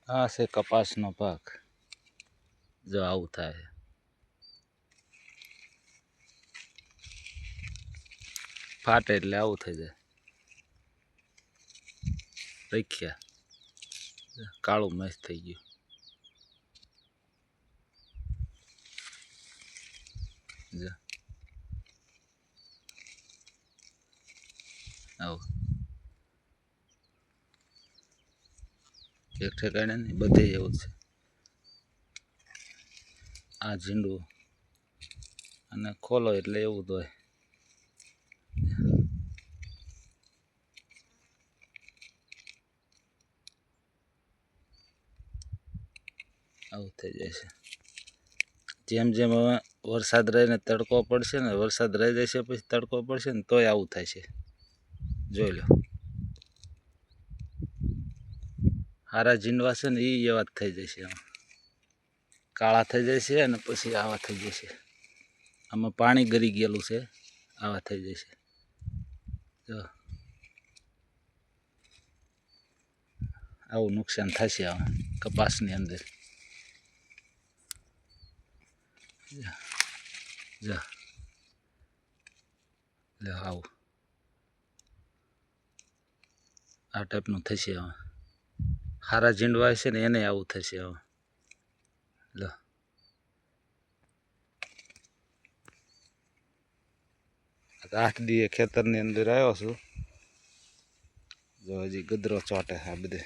આ છે કપાસનો પાક. જો આવું થાય, ફાટે એટલે આવું થઈ જાય. રખ્યા કાળું મેસ થઈ ગયું. જો આવું એક ઠેકાણે નહીં, બધે એવું છે. આ ઝીંડું અને ખોલો એટલે એવું તો હોય. આવું થઈ જાય છે. જેમ જેમ હવે વરસાદ રહીને તડકો પડશે ને, વરસાદ રહી જશે પછી તડકો પડશે ને, તોય આવું થાય છે. જોઈ લો, હારા ઝીંડવા છે ને એ એવા જ થઈ જશે. કાળા થઈ જશે અને પછી આવા થઈ જશે. આમાં પાણી ગરી ગયેલું છે, આવા થઈ જશે. જો આવું નુકસાન થશે આમાં કપાસની અંદર. જો લે આવું આ ટાઈપનું થશે. આમાં હારા ઝીંડવા છે ને એને આવું થશે. આમાં લો આઠ દીએ ખેતરની અંદર આવ્યો છું. જો હજી ગદરો ચોટે આ બધે.